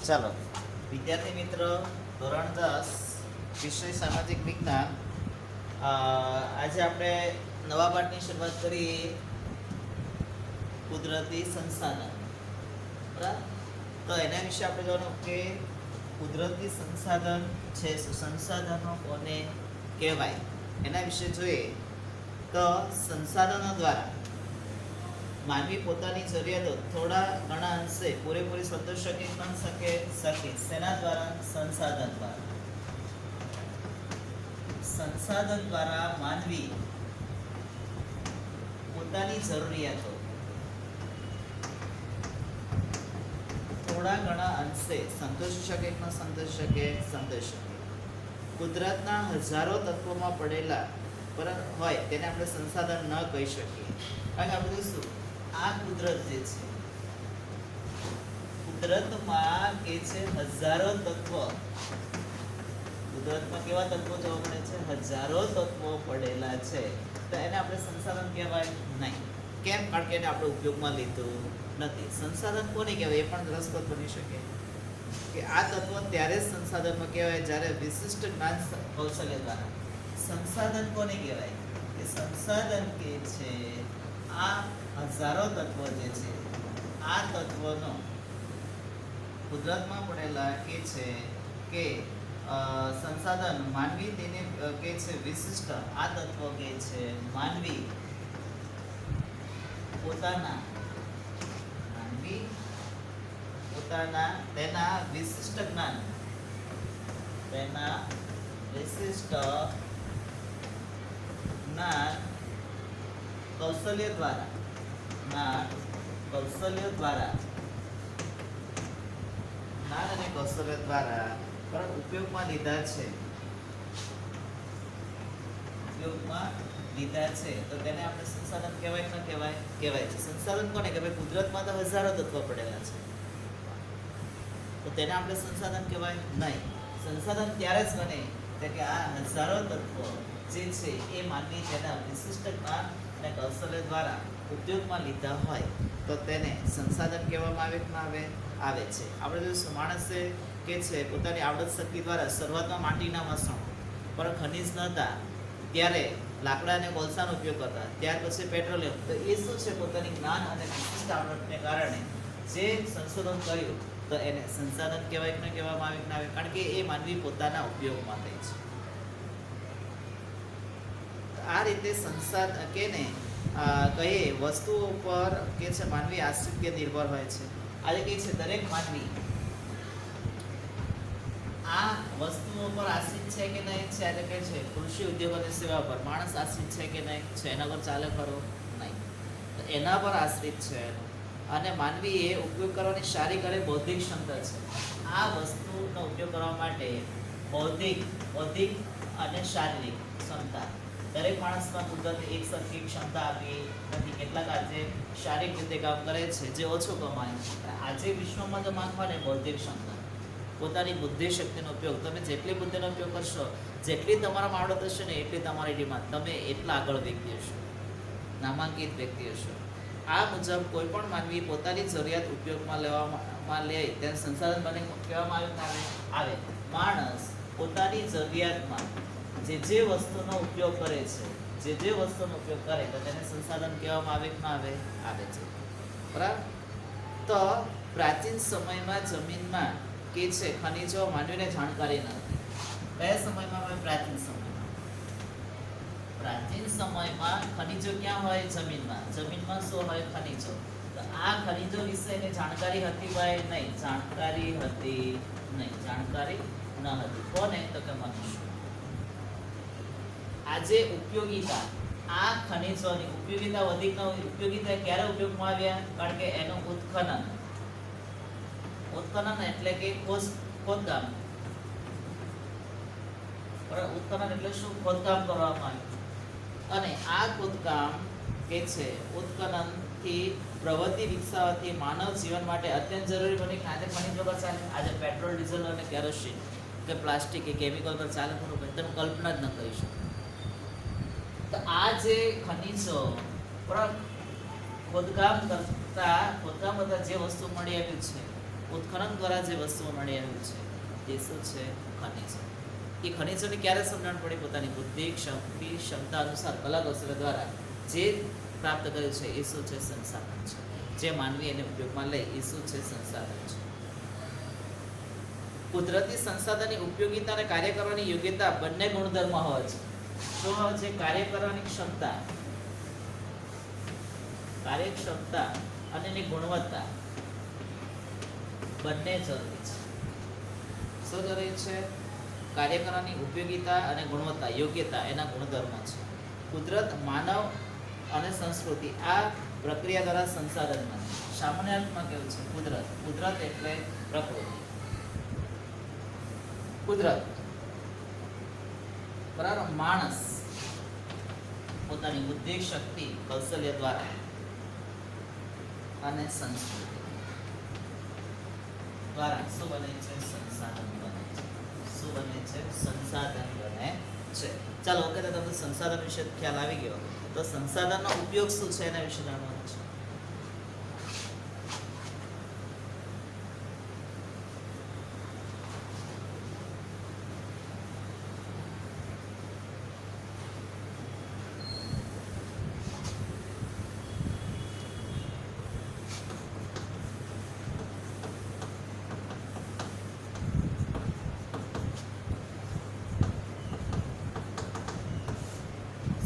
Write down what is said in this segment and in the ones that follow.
ચાલો વિદ્યાર્થી મિત્ર, ધોરણ 10 વિષય સામાજિક વિજ્ઞાન. આજે આપણે નવા પાઠની શરૂઆત કરીએ, કુદરતી સંસાધન. બરાબર, તો એના વિશે આપણે જોવાનું કે કુદરતી સંસાધન છે શું, સંસાધનો કોને કહેવાય એના વિશે જોઈએ. તો સંસાધનો દ્વારા માનવી પોતાની જરૂરિયાતો થોડા ઘણા અંશે પૂરેપૂરી સંતોષી શકે ન શકે શકે. શેના દ્વારા? સંસાધન દ્વારા. સંસાધન દ્વારા માનવી પોતાની જરૂરિયાતો થોડા ઘણા અંશે સંતોષી શકે ન સંતોષી શકે? સંતોષી શકે. કુદરતના હજારો તત્વોમાં પડેલા હોય તેને આપણે સંસાધન ન કહી શકીએ. કારણ કે આપણે શું, આ કુદરત જે છે, કુદરતમાં કે છે હજારો તત્વ. કુદરતમાં કેવા તત્વો જોવા મળે છે? હજારો તત્વો પડેલા છે. તો એને આપણે સંસાધન કહેવાય નહીં. કેમ? કારણ કે એને આપણે ઉપયોગમાં લીધું નથી. સંસાધન કોને કહેવાય એ પણ રસપ્રદ બની શકે કે આ તત્વ ત્યારે જ સંસાધનમાં કહેવાય જ્યારે વિશિષ્ટ જ્ઞાન કૌશલ્ય દ્વારા. સંસાધન કોને કહેવાય? કે સંસાધન કે છે આ હજારો તત્વો જે છે, આ તત્વોનો કુદરતમાં પડેલા કે છે કે સંસાધન માનવી તેને કે છે વિશિષ્ટ. આ તત્વો કે છે માનવી પોતાના તેના વિશિષ્ટ જ્ઞાન, તેના વિશિષ્ટ જ્ઞાન કૌશલ્ય દ્વારા, જ્ઞાન અને કૌશલ્ય દ્વારા પણ ઉપયોગમાં લીધા છે. તો તેને આપણે સંસાધન કહેવાય કે ન કહેવાય? કહેવાય છે. સંસાધન કોને કહેવાય? કુદરતમાં તો હજારો તત્વો પડેલા છે, તો તેને આપણે સંસાધન કહેવાય નહીં. સંસાધન ત્યારે જ બને કે આ હજારો તત્વો જે છે એ માનવી તેના વિશિષ્ટ જ્ઞાન અને કૌશલ્ય દ્વારા ઉપયોગમાં લીધા હોય તો તેને સંસાધન કહેવામાં આવે કે ના આવે? આવે છે. આપણે જોઈશું માણસે કે છે પોતાની આવડત શક્તિ દ્વારા શરૂઆતમાં માટીના વાસણો પર ખનિજ ન હતા ત્યારે લાકડા અને કોલસાનો ઉપયોગ કરતા, ત્યાર પછી પેટ્રોલિયમ. તો એ શું છે? પોતાની જ્ઞાન અને વિશિષ્ટ આવડતને કારણે જે સંશોધન કર્યું તો એને સંસાધન કહેવાય કે ન કહેવામાં આવે કે ના આવે? કારણ કે એ માનવી પોતાના ઉપયોગમાં થાય છે. આ રીતે સંસાધન કે ને કહીએ વસ્તુઓ પર કે છે માનવી આશ્રિત કે નિર્ભર હોય છે. આજે કહે છે દરેક માનવી આ વસ્તુઓ પર આશ્રિત છે કે નહીં છે? આજે કહે છે કૃષિ ઉદ્યોગ અને સેવા પર માણસ આશ્રિત છે કે નહીં છે? એના પર ચાલે ખરો? નહીં. તો એના પર આશ્રિત છે. અને માનવી એ ઉપયોગ કરવાની શારીરિક અને બૌદ્ધિક ક્ષમતા છે. આ વસ્તુનો ઉપયોગ કરવા માટે બૌદ્ધિક અને શારીરિક ક્ષમતા દરેક માણસમાં કુદરતે એક સરખી ક્ષમતા આપી નથી. કેટલાક આજે શારીરિક રીતે કામ કરે છે જે ઓછું કમાય. આજે વિશ્વમાં જો માંગવા ને બૌદ્ધિક ક્ષમતા, પોતાની બુદ્ધિ શક્તિનો ઉપયોગ. તમે જેટલી બુદ્ધિનો ઉપયોગ કરશો, જેટલી તમારામાં આવડત હશે ને એટલી તમારી ટીમમાં તમે એટલા આગળ વ્યક્તિ હશો, નામાંકિત વ્યક્તિ હશો. આ મુજબ કોઈ પણ માનવી પોતાની જરૂરિયાત ઉપયોગમાં લેવામાં લે તેને સંસાધન બને કહેવામાં આવે. માણસ પોતાની જરૂરિયાતમાં જે વસ્તુનો ઉપયોગ કરે છે, જે વસ્તુનો ઉપયોગ કરે તો તેને સંસાધન કહેવામાં આવે કે ના આવે? આવે છે. બરાબર. તો પ્રાચીન સમયમાં જમીનમાં કે છે ખનિજો માનવીને જાણકારી ન હતી. કયા સમયમાં? પ્રાચીન સમયમાં ખનિજો ક્યાં હોય? જમીનમાં. જમીનમાં શું હોય? ખનિજો. તો આ ખનિજો વિશે એને જાણકારી હતી ભાઈ? નહીં. જાણકારી ન હતી. કોને? તો કે મનુષ્ય. આજે ઉપયોગિતા, આ ખનિજોની ઉપયોગિતા વધી ન હોય. ઉપયોગિતા ક્યારે ઉપયોગમાં આવ્યા? કારણ કે એનું ઉત્ખનન એટલે કે ખોદકામ. ઉત્ખનન એટલે શું? ખોદકામ કરવામાં આવ્યું. અને આ ખોદકામ કે છે ઉત્ખનનથી પ્રવૃત્તિ વિકસાવવાથી માનવ જીવન માટે અત્યંત જરૂરી બની. આજે ખનિજ વગર ચાલે? આજે પેટ્રોલ, ડીઝલ અને કેરોસીન કે પ્લાસ્ટિક કે કેમિકલ પર ચાલે ખરું? તમે કલ્પના જ ન કરી શકો. તો આ જે ખનિજો ખોદકામ કરતા જે વસ્તુ મળી આવ્યું છે ઉત્ખનન દ્વારા જે વસ્તુઓ મળી આવ્યું છે તે શું છે? ખનિજો. એ ખનિજોની ક્યારે સમજણ પડી? પોતાની બુદ્ધિ, શક્તિ, ક્ષમતા અનુસાર કલા કૌશલ્ય દ્વારા જે પ્રાપ્ત કર્યું છે એ શું છે? સંસાધન છે. જે માનવી એને ઉપયોગમાં લે એ શું છે? સંસાધન છે. કુદરતી સંસાધનની ઉપયોગિતા અને કાર્ય કરવાની યોગ્યતા બંને ગુણધર્મ હોય છે. તો જે કાર્ય કરવાની કાર્યક્ષમતા અને એની ગુણવત્તા બંને જરૂરી છે. શું જરૂરી છે? કાર્ય કરવાની ઉપયોગિતા અને ગુણવત્તા, યોગ્યતા એના ગુણધર્મો છે. કુદરત, માનવ અને સંસ્કૃતિ આ પ્રક્રિયા દ્વારા સંસાધન બને. સામાન્ય અર્થમાં કેવું છે? કુદરત એટલે પ્રકૃતિ. કુદરત બરાબર. માણસ પોતાની બુદ્ધિ, શક્તિ, કૌશલ્ય દ્વારા અને સંસ્કૃતિ દ્વારા શું બને છે? સંસાધન બને છે. શું બને છે? સંસાધન બને છે. ચાલો, વખતે તમને સંસાધન વિશે ખ્યાલ આવી ગયો, તો સંસાધનનો ઉપયોગ શું છે એના વિશે જાણવાનું છે.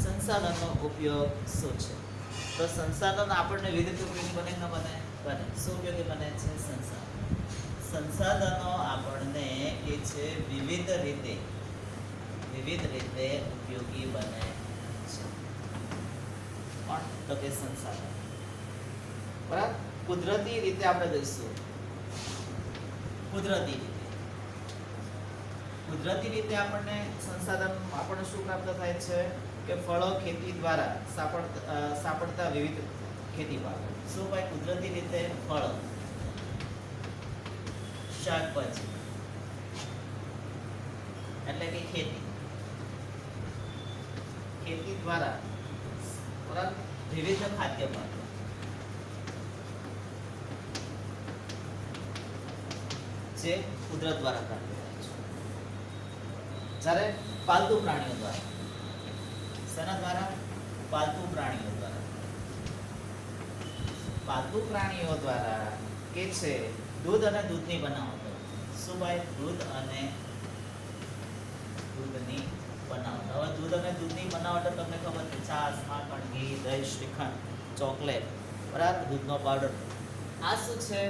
સંસાધનનો ઉપયોગ શું છે? તો સંસાધન આપણને વિવિધ રીતે ઉપયોગી બને કે ન બને? બને. શું ઉપયોગી બને છે? સંસાધનો આપણને કે છે વિવિધ રીતે ઉપયોગી બને છે. પણ તો કે સંસાધન બરાબર. કુદરતી રીતે આપણે જોઈશું. કુદરતી રીતે આપણને સંસાધન આપણને શું પ્રાપ્ત થાય છે? કે ફળો ખેતી દ્વારા સાપડતા વિવિધ ખેતી પાકો. શું ભાઈ? કુદરતી રીતે ફળો, શાકભાજી એટલે કે ખેતી દ્વારા બરાબર વિવિધ ખાદ્ય પાકો જે કુદરત દ્વારા પ્રાપ્ત થાય છે. જ્યારે પાલતુ પ્રાણીઓ દ્વારા, શેના દ્વારા? પાલતુ પ્રાણીઓ દ્વારા કે છે દૂધ અને દૂધની બનાવટો. શું ભાઈ? દૂધ અને દૂધની બનાવટ. હવે દૂધ અને દૂધની બનાવટો તમને ખબર છે: છાશ, માખણ, ઘી, દહીં, શ્રીખંડ, ચોકલેટ, બરાબર, દૂધનો પાવડર. આ શું છે?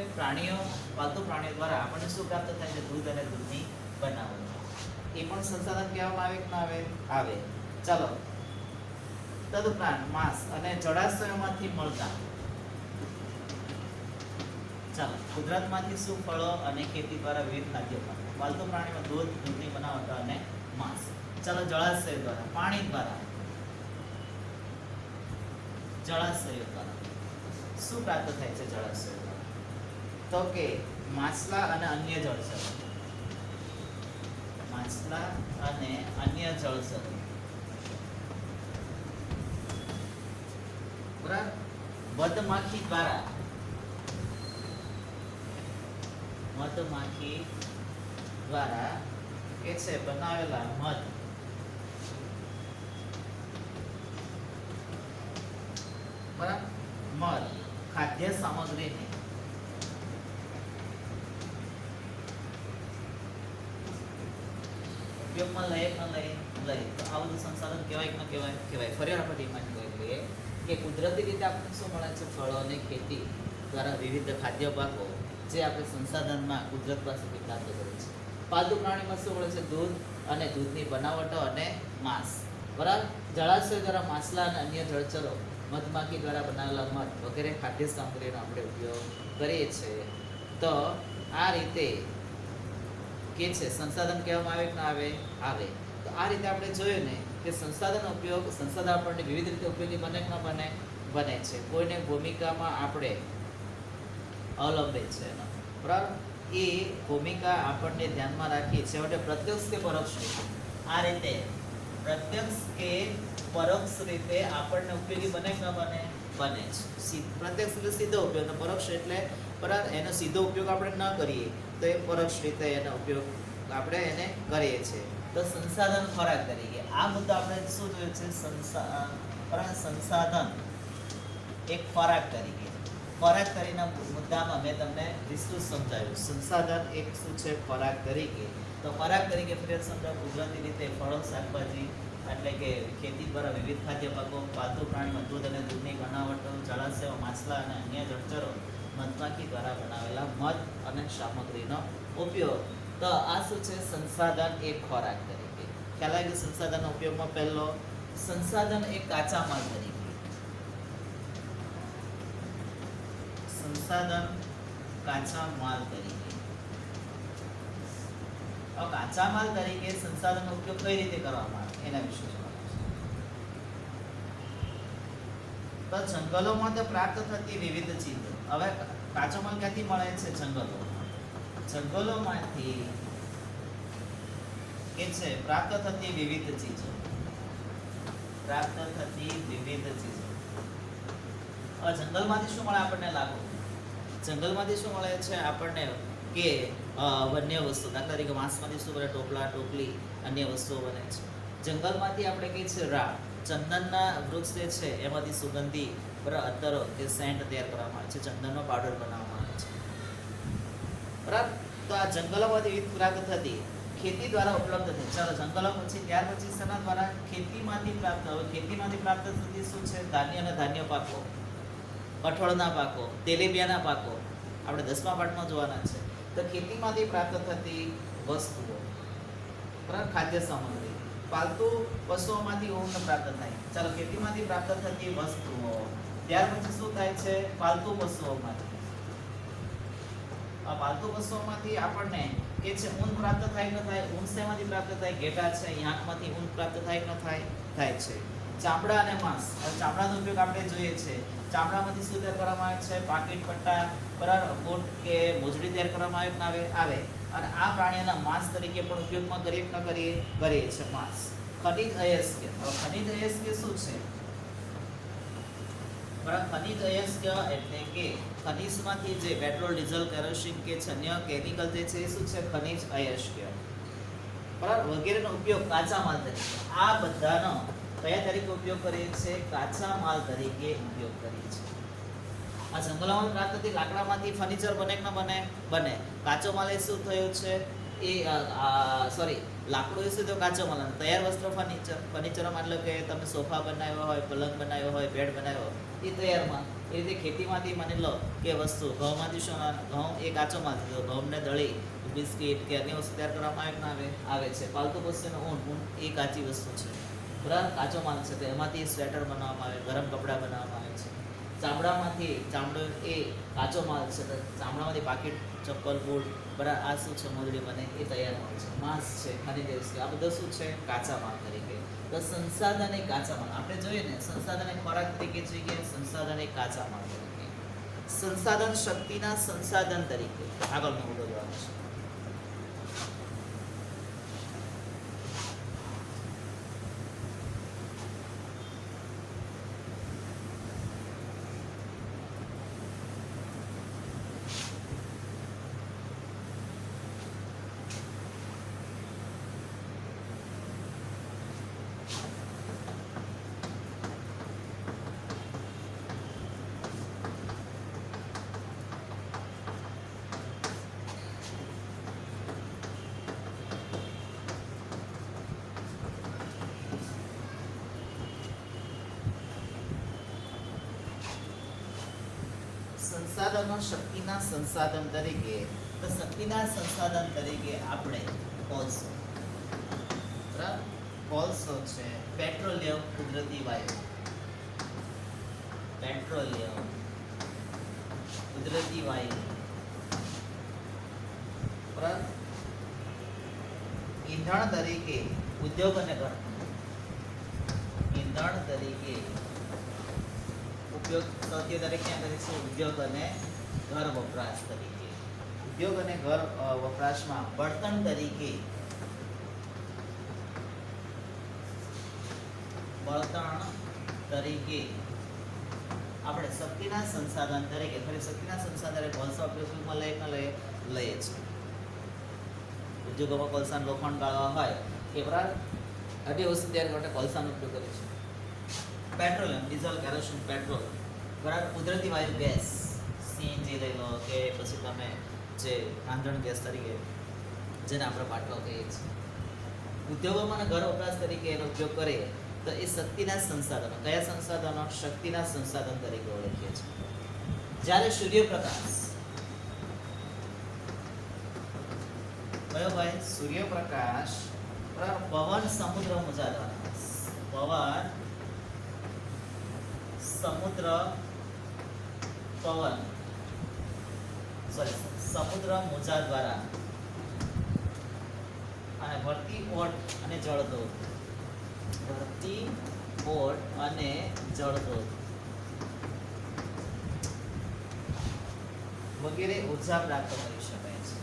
પાલતુ પ્રાણીઓ દ્વારા આપણને શું પ્રાપ્ત થાય છે? દૂધ અને દૂધની બનાવટ. એ પણ સંસાધન કહેવામાં આવે કે ના આવે? ચાલો, તદુપરાંત માંસ અને જળાશયોમાંથી મળતા, ચાલો, કુદરતમાંથી શું? ફળો અને ખેતી દ્વારા વિવિધ ખાદ્ય પાકો. પાલતુ પ્રાણીમાં દૂધ, દૂધની બનાવટ અને માંસ. ચાલો, જળાશય દ્વારા, પાણી દ્વારા, જળાશયો દ્વારા શું પ્રાપ્ત થાય છે? જળાશયો દ્વારા તો કે માછલા અને અન્ય જળચરો. મધમાખી દ્વારા કે છે બનાવેલા મધ, બરાબર, મધ ખાદ્ય સામગ્રીને ઉપયોગમાં લઈએ કે ન લઈએ? તો આ બધું સંસાધન કહેવાય કે ન કહેવાય? કહેવાય. ફરી આપણે ડિમાન્ડ કરી લઈએ કે કુદરતી રીતે આપણને શું મળે છે? ફળો અને ખેતી દ્વારા વિવિધ ખાદ્ય પાકો જે આપણે સંસાધનમાં કુદરત પાસેથી પ્રાપ્ત કરીએ છીએ. પાલતુ પ્રાણીમાં શું મળે છે? દૂધ અને દૂધની બનાવટો અને માંસ, બરાબર. જળાશય દ્વારા માછલા અને અન્ય જળચરો, મધમાખી દ્વારા બનાવેલા મધ વગેરે ખાદ્ય સામગ્રીનો આપણે ઉપયોગ કરીએ છીએ. તો આ રીતે કે છે સંસાધન કહેવામાં આવે કે ના આવે? તો આ રીતે આપણે જોયું ને કે સંસાધન આપણને વિવિધ રીતે ઉપયોગી બને કે ન બને? બને છે. કોઈને ભૂમિકામાં આપણે અવલંબે છે, બરાબર. એ ભૂમિકા આપણને ધ્યાનમાં રાખી છેવટે પ્રત્યક્ષ કે પરોક્ષ રીતે, આ રીતે પ્રત્યક્ષ કે પરોક્ષ રીતે આપણને ઉપયોગી બને કે ન બને? બને છે. પ્રત્યક્ષ એટલે સીધો ઉપયોગ, અને પરોક્ષ એટલે બરાબર, એનો સીધો ઉપયોગ આપણે ન કરીએ તો એ પરોક્ષ રીતે એનો ઉપયોગ આપણે એને કરીએ છીએ. તો સંસાધન ખોરાક તરીકે આ મુદ્દો આપણે શું જોયું છે? સંસાધન એક ખોરાક તરીકે, ખોરાક તરીકેના મુદ્દામાં મેં તમને વિસ્તૃત સમજાવ્યું. સંસાધન એક શું છે? ખોરાક તરીકે. તો ખોરાક તરીકે ફરી સમજાવ કુદરતી રીતે ફળો, શાકભાજી, એટલે કે ખેતી દ્વારા વિવિધ ખાદ્ય પાકો, પાલતુ પ્રાણીમાં દૂધ અને દૂધની બનાવટો, જળાશયો, માછલા અને અન્ય જળચરો, મધમાખી દ્વારા બનાવેલા મધ અને સામગ્રીનો ઉપયોગ. તો આ શું છે? સંસાધન એક ખોરાક તરીકે. ખ્યાલ આવી ગયો સંસાધનનો ઉપયોગમાં? પહેલો, સંસાધન એક કાચા માલ તરીકે. સંસાધન કાચા માલ તરીકે. કાચા માલ તરીકે સંસાધનનો ઉપયોગ કઈ રીતે કરવામાં આવે એના વિશે તો જંગલોમાં તો પ્રાપ્ત થતી વિવિધ ચીજો. હવે કાચો માલ ક્યાંથી મળે છે? જંગલોમાંથી કે છે પ્રાપ્ત થતી વિવિધ ચીજો. હવે જંગલમાંથી શું મળે આપણને? લાગુ જંગલમાંથી શું મળે છે આપણને? કે વન્ય વસ્તુ, દાખલા તરીકે માંસમાંથી શું બને? ટોપલા, ટોપલી, અન્ય વસ્તુઓ બને છે. જંગલમાંથી આપણે કહીએ છીએ રાળ, ચંદનના વૃક્ષ જે છે એમાંથી સુગંધી અત્તરો કે સેન્ટ તૈયાર કરવામાં આવે છે, ચંદનનો પાવડર બનાવવામાં આવે છે. બરાબર. તો આ જંગલોમાંથી વિવિધ પ્રાપ્ત થતી ખેતી દ્વારા ઉપલબ્ધ થઈ. ચાલો જંગલો પછી ત્યાર પછી શેના દ્વારા? ખેતીમાંથી પ્રાપ્ત. હવે ખેતીમાંથી પ્રાપ્ત થતી શું છે? ધાન્ય અને ધાન્ય પાકો, કઠોળના પાકો, તેલીબિયાના પાકો, આપણે 10મા પાઠમાં જોવાના છે. તો ખેતીમાંથી પ્રાપ્ત થતી વસ્તુઓ, બરાબર, ખાદ્ય સામગ્રી. પાલતુ પશુઓમાંથી ઊન પ્રાપ્ત થાય. ચાલો ખેતીમાંથી પ્રાપ્ત થતી વસ્તુઓ. ત્યાર પછી શું થાય છે? પાલતુ પશુઓમાંથી. આ પાલતુ પશુઓમાંથી આપણને કે છે ઊન પ્રાપ્ત થાય કે ન થાય? ઊન શેમાંથી પ્રાપ્ત થાય? ઘેટા છે, યાકમાંથી ઊન પ્રાપ્ત થાય કે ન થાય? થાય છે. ચામડા અને માંસ. હવે ચામડાનો ઉપયોગ આપણે જોઈએ છે. ચામડામાંથી શું તૈયાર કરવામાં આવે છે? પાકીટ, પટ્ટા, બરાબર, બૂટ કે મોજડી તૈયાર કરવામાં આવે. અને આ પ્રાણીઓના માંસ તરીકે પણ ઉપયોગમાં કરીએ કે ન કરીએ? કરીએ છે માંસ. ખનિજ અયસ્ક. ખનિજ અયસ્ક શું છે? બરાબર, ખનિજ અયસ્ક એટલે કે ખનિજમાંથી જે પેટ્રોલ, ડીઝલ, કેરોસીન કે અન્ય કેમિકલ જે છે એ શું છે? ખનિજ અયસ્ક. બરાબર, વગેરેનો ઉપયોગ કાચા માલ તરીકે. આ બધાનો કયા તરીકે ઉપયોગ કરીએ છીએ? કાચા માલ તરીકે ઉપયોગ કરીએ છીએ. આ જંગલોમાં પ્રાપ્ત થતી લાકડામાંથી ફર્નિચર બને કે ન બને? બને. કાચો માલ એ શું થયો છે? લાકડું એ શું થયું? કાચો માલ. તૈયાર વસ્ત્ર ફર્નિચરમાં એટલે કે તમે સોફા બનાવ્યો હોય, પલંગ બનાવ્યો હોય, બેડ બનાવ્યો હોય, એ તૈયાર માલ. એ રીતે ખેતીમાંથી માની લો કે વસ્તુ ઘઉંમાંથી શું? ઘઉં એ કાચો માલ થયો. ઘઉંને દળી બિસ્કિટ કે અન્ય વસ્તુ તૈયાર કરવામાં આવે છે. પાલતુ પશુનું ઊન એ કાચી વસ્તુ છે, બરાબર, કાચો માલ છે. તો એમાંથી સ્વેટર બનાવવામાં આવે, ગરમ કપડાં બનાવવામાં આવે છે. ચામડો એ કાચો માલ છે. તો ચામડામાંથી પાકીટ, ચપ્પલ, બૂટ, બરાબર, આ શું છે? મોજડી બને એ તૈયાર માલ છે. માંસ છે, ખનિજ છે, આ બધું શું છે? કાચા માલ તરીકે. તો સંસાધન એ કાચા માલ. આપણે જોઈએ ને, સંસાધન એ ખોરાક તરીકે જોઈએ, સંસાધન એ કાચા માલ તરીકે. સંસાધન શક્તિના સંસાધન તરીકે આગળનો મુદ્દો જોવાનો છે. સંસાધનો શક્તિના સંસાધન તરીકે. તો શક્તિના સંસાધન તરીકે આપણે કોલસો, બરાબર, કોલસો છે, પેટ્રોલિયમ, કુદરતી વાયુ, પેટ્રોલિયમ, કુદરતી વાયુ, બરાબર, ઈંધણ તરીકે ઉદ્યોગ અને ઘર, ઈંધણ તરીકે ઉપયોગ સૌથી વધારે ક્યાં કરીશું? ઉદ્યોગ અને ઘર વપરાશ તરીકે. ઉદ્યોગ અને ઘર વપરાશમાં બળતણ તરીકે, આપણે શક્તિના સંસાધન તરીકે ફરી શક્તિના સંસાધન તરીકે કોલસા ઉપયોગમાં લઈએ છીએ. ઉદ્યોગોમાં કોલસાનું લોખંડ ગાળવા હોય કે બરાબર અઢી વસ્તુ તૈયાર માટે કોલસાનો ઉપયોગ કરીએ છીએ. પેટ્રોલિયમ, ડીઝલ, કેરોસીન, પેટ્રોલ બરાબર કુદરતી વાયુ ગેસ સીએનજી લઈ લો કે પછી તમે જે રાંધણ ગેસ તરીકે જેને આપણે બાટલો કહીએ છીએ. ઉદ્યોગોમાં અને ઘર વપરાશ તરીકે એનો ઉપયોગ કરીએ તો એ શક્તિના સંસાધનો. કયા સંસાધનો? શક્તિના સંસાધન તરીકે ઓળખીએ છીએ. જ્યારે સૂર્યપ્રકાશ કયો ભાઈ? સૂર્યપ્રકાશ પવન સમુદ્ર મોજા દ્વારા સમુદ્ર મોજા દ્વારા અને ભરતી ઓટ અને જળદોત વગેરે ઉર્જા પ્રાપ્ત કરી શકાય છે.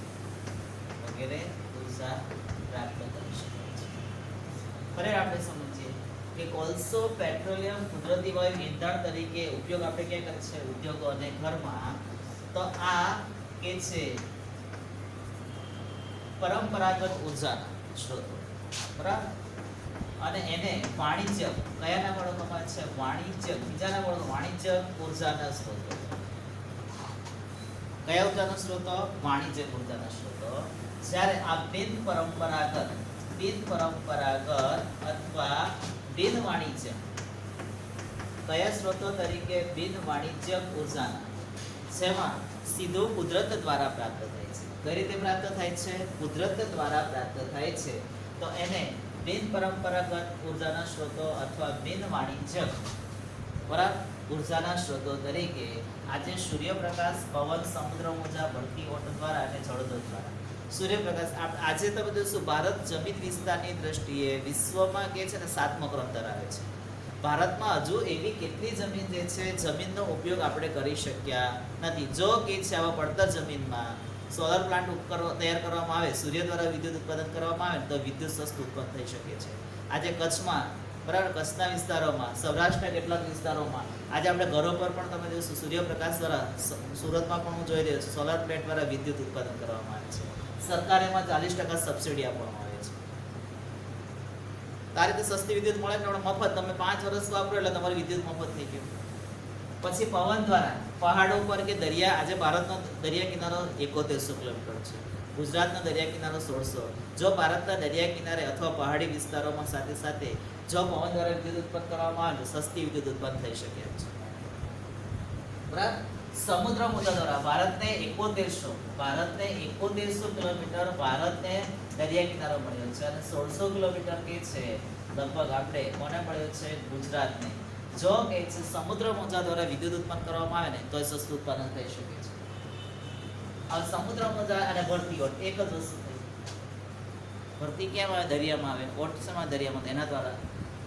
ફરી આપણે સમજીએ કે કોલસો, પેટ્રોલિયમ, કુદરતી વાયુ ઇંધણ તરીકે ઉપયોગ આપણે ક્યાં કરે છે? ઉદ્યોગો અને ઘરમાં. તો આ કે છે પરંપરાગત ઉર્જાના સ્ત્રોતો બરાબર. અને એને વાણિજ્ય કયાના ઓળખવામાં છે? બીજાના વાણિજ્ય ઉર્જાના સ્ત્રોતો. કયા ઉર્જાના સ્ત્રોતો? વાણિજ્ય ઉર્જાના સ્ત્રોતો. જ્યારે આ બિન પરંપરાગત અથવા બિન વાણિજ્ય કયા સ્ત્રોતો તરીકે? બિન વાણિજ્ય ઉર્જાના, જેમાં સીધું કુદરત દ્વારા પ્રાપ્ત થાય છે. કઈ રીતે પ્રાપ્ત થાય છે? કુદરત દ્વારા પ્રાપ્ત થાય છે. તો એને બિન પરંપરાગત ઉર્જાના સ્ત્રોતો અથવા બિન વાણિજ્ય બરાબર ઉર્જાના સ્ત્રોતો તરીકે આજે સૂર્યપ્રકાશ, પવન, સમુદ્ર મોજા, ભરતી ઓટ દ્વારા અને જળદોત દ્વારા. સૂર્યપ્રકાશ આજે તમે જોશો ભારત જમીન વિસ્તારની દ્રષ્ટિએ વિશ્વમાં કે છે ને 7મો ક્રમ ધરાવે છે. ભારતમાં હજુ એવી કેટલી જમીન જે છે જમીનનો ઉપયોગ આપણે કરી શક્યા નથી. જો કે છે આવા પડતર જમીનમાં સોલર પ્લાન્ટ તૈયાર કરવામાં આવે, સૂર્ય દ્વારા વિદ્યુત ઉત્પાદન કરવામાં આવે તો વિદ્યુત સસ્તું ઉત્પન્ન થઈ શકે છે. આજે કચ્છમાં બરાબર, કચ્છના વિસ્તારોમાં, સૌરાષ્ટ્રના કેટલાક વિસ્તારોમાં આજે આપણે ઘરો પર પણ તમે જોશો સૂર્યપ્રકાશ દ્વારા, સુરતમાં પણ હું જોઈ રહ્યો છું સોલર પ્લેટ દ્વારા વિદ્યુત ઉત્પાદન કરવામાં આવે છે. સરકાર એમાં 40% સબસિડી આપવામાં આવે છે. આ રીતે સસ્તી વિદ્યુત મળે ને મફત, તમે 5 વર્ષ વાપરો એટલે તમારી વિદ્યુત મફત થઈ ગયું. પછી પવન દ્વારા પહાડો પર કે દરિયા, આજે ભારતનો દરિયા કિનારો 7100 કિલોમીટર છે, ગુજરાતનો દરિયા કિનારો 1600. જો ભારતના દરિયા કિનારે અથવા પહાડી વિસ્તારોમાં સાથે સાથે જો પવન દ્વારા વિદ્યુત ઉત્પન્ન કરવામાં આવે તો સસ્તી વિદ્યુત ઉત્પન્ન થઈ શકે છે બરાબર. સમુદ્ર મોજા દ્વારા ભારતને 7100 કિલોમીટર ભારતને દરિયા કિનારો મળ્યો છે અને 1600 કિલોમીટર કે છે લગભગ આપણે કોને મળ્યો છે? ગુજરાતને. જો કે છે સમુદ્ર મોજા દ્વારા વિદ્યુત ઉત્પન્ન કરવામાં આવે ને તો સસ્તું ઉત્પાદન થઈ શકે છે. આ સમુદ્ર મોજા અને ભરતી ઓટ એક જ વસ્તુ થઈ. ભરતી કેમ આવે? દરિયામાં આવે. ઓટ શેમાં? દરિયામાં. એના દ્વારા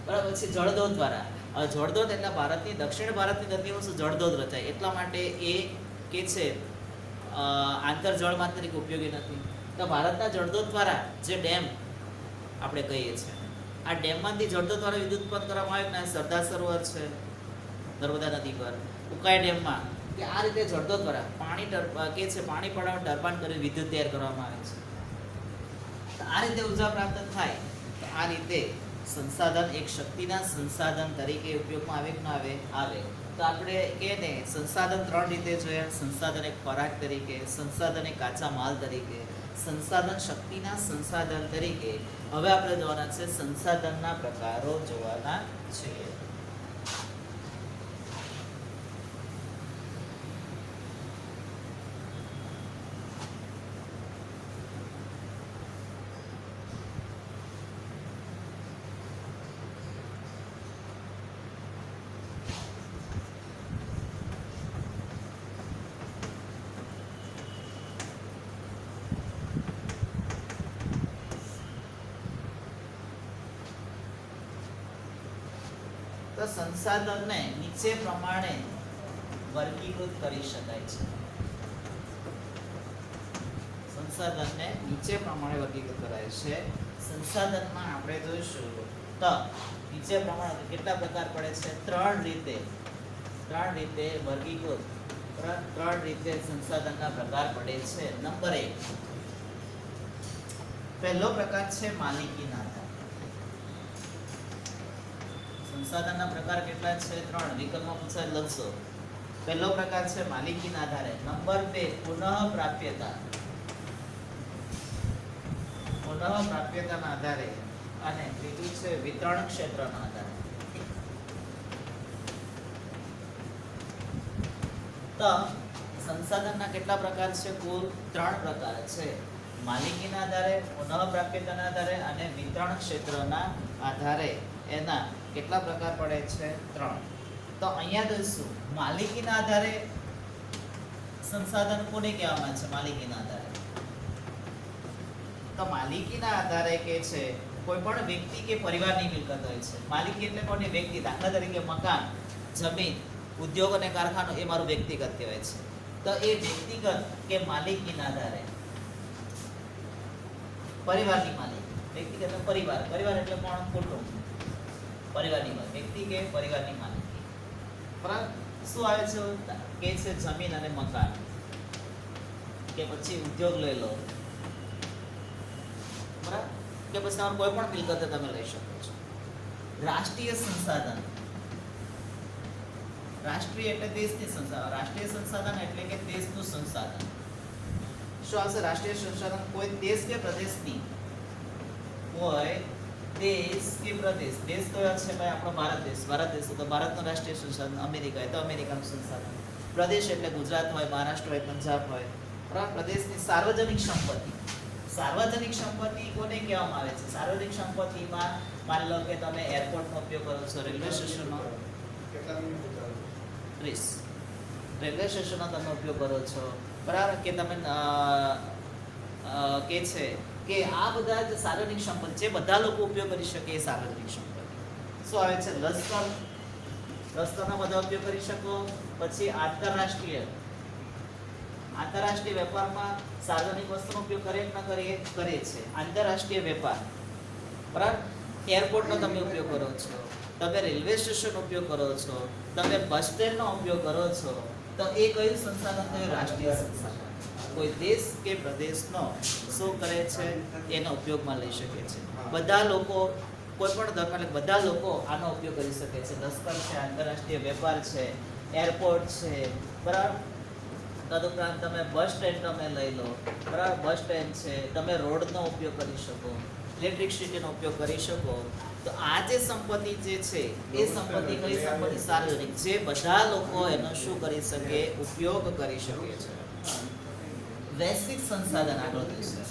બરાબર. પછી જળદોત દ્વારા. જળદોત એટલે ભારતની દક્ષિણ ભારતની નદીઓમાં જળદોત રચાય એટલા માટે એ કે છે આંતર જળમાર્ગ તરીકે ઉપયોગી નથી. તો ભારતના જળદોત દ્વારા જે ડેમ આપણે કહીએ છીએ, આ ડેમમાંથી જળદોત દ્વારા વિદ્યુત ઉત્પન્ન કરવામાં આવે ને સરદાર સરોવર છે નર્મદા નદી પર, ઉકાઈ ડેમમાં કે આ રીતે જળદોત દ્વારા પાણી કે છે પાણી પડાવવાનું ટર્બાઇન કરી વિદ્યુત તૈયાર કરવામાં આવે છે. તો આ રીતે ઉર્જા પ્રાપ્ત થાય. તો આ રીતે સંસાધન એક શક્તિના સંસાધન તરીકે ઉપયોગમાં આવે કે ના આવે. તો આપણે કહે ને સંસાધન 3 રીતે જોયા. સંસાધન એક ખોરાક તરીકે, સંસાધન એક કાચા માલ તરીકે, સંસાધન શક્તિના સંસાધન તરીકે. હવે આપણે જોવાના છે સંસાધનના પ્રકારો જોવાના છે. તો સંસાધનને નીચે પ્રમાણે વર્ગીકૃત કરી શકાય છે. સંસાધનને નીચે પ્રમાણે વર્ગીકૃત કરાય છે. સંસાધનમાં આપણે જોઈશું તો નીચે પ્રમાણે કેટલા પ્રકાર પડે છે? 3 રીતે ત્રણ રીતે વર્ગીકૃત ત્રણ રીતે સંસાધનના પ્રકાર પડે છે. નંબર 1, પહેલો પ્રકાર છે માલિકીના આધારે. સંસાધનના પ્રકાર કેટલા છે? 3. વિકલ્પમાં પૂછાય લખશો. પહેલો પ્રકાર છે માલિકીના આધારે. નંબર 2, પુનઃપ્રાપ્યતા. પુનઃપ્રાપ્યતાના આધારે. અને ત્રીજું છે વિતરણ ક્ષેત્રના આધારે. તો સંસાધનના કેટલા પ્રકાર છે? કુલ 3 પ્રકાર છે. માલિકીના આધારે, પુનઃપ્રાપ્યતાના આધારે અને વિતરણ ક્ષેત્રના આધારે. એના કેટલા પ્રકાર પડે છે? 3. તો અહીંયા જોઈશું માલિકીના આધારે સંસાધન કોને કહેવામાં છે? માલિકીના આધારે. તો માલિકીના આધારે કે છે કોઈ પણ વ્યક્તિ કે પરિવારની મિલકત હોય છે. માલિકી એટલે કોની? વ્યક્તિ. દાખલા તરીકે મકાન, જમીન, ઉદ્યોગ અને કારખાનું એ મારું વ્યક્તિગત કહેવાય છે. તો એ વ્યક્તિગત કે માલિકીના આધારે પરિવારની માલિકી. વ્યક્તિગત એટલે પરિવાર. પરિવાર એટલે કોણ? કુટુંબ. પરિવારની માલિકી. વ્યક્તિ કે પરિવારની માલિકી. બરાબર. શું આવે છે? કે છે જમીન અને મકાન, કે પછી ઉદ્યોગ લઈ લો, બરાબર, કે પછી તમારું કોઈ પણ મિલકત તમે લઈ શકો છો. રાષ્ટ્રીય સંસાધન. રાષ્ટ્રીય એટલે દેશની સંસાધન. રાષ્ટ્રીય સંસાધન એટલે કે દેશનું સંસાધન. શું આવશે? રાષ્ટ્રીય સંસાધન કોઈ દેશ કે પ્રદેશની, કોઈ દેશ કે પ્રદેશ. દેશ કયો છે ભાઈ? આપણો ભારત દેશ. ભારત દેશ તો ભારતનું રાષ્ટ્રીય સંસાધન. અમેરિકા હોય તો અમેરિકાનું સંસાધન. પ્રદેશ એટલે ગુજરાત હોય, મહારાષ્ટ્ર હોય, પંજાબ હોય. બરાબર. પ્રદેશની સાર્વજનિક સંપત્તિ. સાર્વજનિક સંપત્તિ કોને કહેવામાં આવે છે? સાર્વજનિક સંપત્તિમાં માની લો કે તમે એરપોર્ટનો ઉપયોગ કરો છો, રેલવે સ્ટેશનનો 30 રેલવે સ્ટેશનનો તમે ઉપયોગ કરો છો, બરાબર, કે તમે કે છે કે આ બધા જ સાર્વજનિક સંપત્તિ જે બધા લોકો ઉપયોગ કરી શકે એ સાર્વજનિક સંપત્તિ. શું આવે છે? લશ્કર. લશ્કરનો બધા ઉપયોગ કરી શકો. પછી આંતરરાષ્ટ્રીય વેપારમાં સાર્વજનિક વસ્તુનો ઉપયોગ કરે કે ન કરે? કરે છે. આંતરરાષ્ટ્રીય વેપાર, બરાબર. એરપોર્ટનો તમે ઉપયોગ કરો છો, તમે રેલવે સ્ટેશનનો ઉપયોગ કરો છો, તમે બસ સ્ટેન્ડનો ઉપયોગ કરો છો, તો એ કયું સંસાધન થયું? રાષ્ટ્રીય સંસાધન. કોઈ દેશ કે પ્રદેશનો શું કરે છે? એનો ઉપયોગમાં લઈ શકે છે. બધા લોકો, કોઈ પણ ધર્મ એટલે બધા લોકો આનો ઉપયોગ કરી શકે છે. લશ્કર છે, આંતરરાષ્ટ્રીય વેપાર છે, એરપોર્ટ છે, બરાબર. તદુપરાંત તમે બસ સ્ટેન્ડ તમે લઈ લો, બરાબર. બસ સ્ટેન્ડ છે, તમે રોડનો ઉપયોગ કરી શકો, ઇલેક્ટ્રિસિટીનો ઉપયોગ કરી શકો. તો આ જે સંપત્તિ જે છે એ સંપત્તિ કઈ સંપત્તિ? સાર્વજનિક. જે બધા લોકો એનો શું કરી શકે? ઉપયોગ કરી શકે છે. વૈશ્વિક સંસાધન આગળ જોઈશે.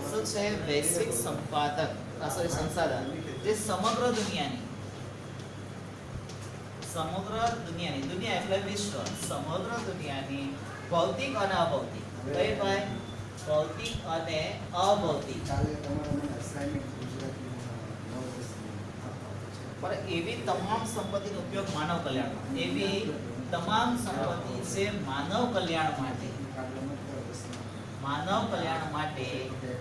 શું છે? વૈશ્વિક સંસાધન જે સમગ્ર દુનિયાની દુનિયા એટલે વિશ્વ, સમગ્ર દુનિયાની ભૌતિક અને અભૌતિક. કઈ ભાઈ? ભૌતિક અને અભૌતિક. પણ એવી તમામ સંપત્તિનો ઉપયોગ માનવ કલ્યાણ, એવી તમામ સંપત્તિ છે માનવ કલ્યાણ માટે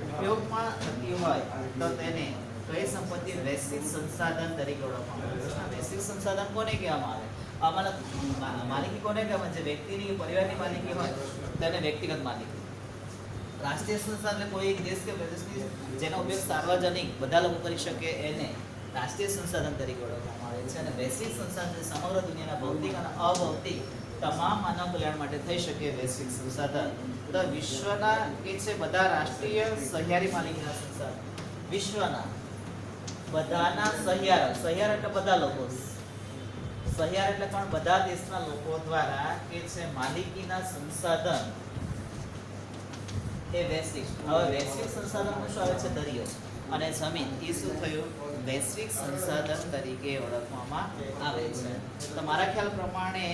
ઉપયોગમાં થતી હોય તો તેને કઈ સંપત્તિ? વૈશ્વિક સંસાધન તરીકે ઓળખવામાં આવે છે. વૈશ્વિક સંસાધન કોને કહેવામાં આવે? માલિકી કોને કહેવામાં? જે વ્યક્તિની પરિવારની માલિકી હોય તેને વ્યક્તિગત માલિકી. રાષ્ટ્રીય સંસાધન એટલે કોઈ એક દેશ કે પ્રદેશની જેનો ઉપયોગ સાર્વજનિક બધા લોકો કરી શકે એને રાષ્ટ્રીય સંસાધન તરીકે ઓળખવામાં આવે છે. અને વૈશ્વિક સંસાધન સમગ્ર દુનિયાના ભૌતિક અને અભૌતિક તમામ માનવ કલ્યાણ માટે થઈ શકે વૈશ્વિક સંસાધન. તો વિશ્વના કે છે બધા રાષ્ટ્રીય સહિયારી માલિકીના સંસાધન, વિશ્વના બધાના સહિયાર એટલે બધા લોકો, સહિયાર એટલે પણ બધા દેશના લોકો દ્વારા કે છે માલિકીના સંસાધન એ વૈશ્વિક. હવે વૈશ્વિક સંસાધનમાં શું આવે છે? દરિયો અને જમીન. એ શું થયું? વૈશ્વિક સંસાધન તરીકે ઓળખવામાં આવે છે. તો મારા ખ્યાલ પ્રમાણે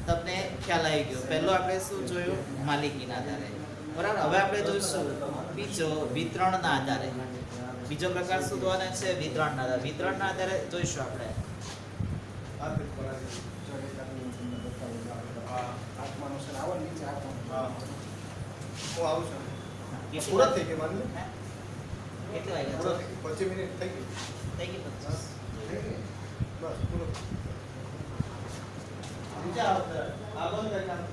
તમને ખ્યાલ આવી ગયો. પહેલો આપણે શું જોયું? માલિકીના આધારે, બરાબર. હવે આપણે જોઈશું બીજો વિતરણના આધારે. બીજો પ્રકાર શોધવાનો છે વિતરણના આધારે. વિતરણના આધારે જોઈશું આપણે. કેટલી વાગ્યા પૂરો છે? થઈ ગયો. 25 મિનિટ થઈ ગઈ. થઈ ગઈ 25. બસ પૂરો. નીચે આવો સર. આ બંધ કરી નાખો.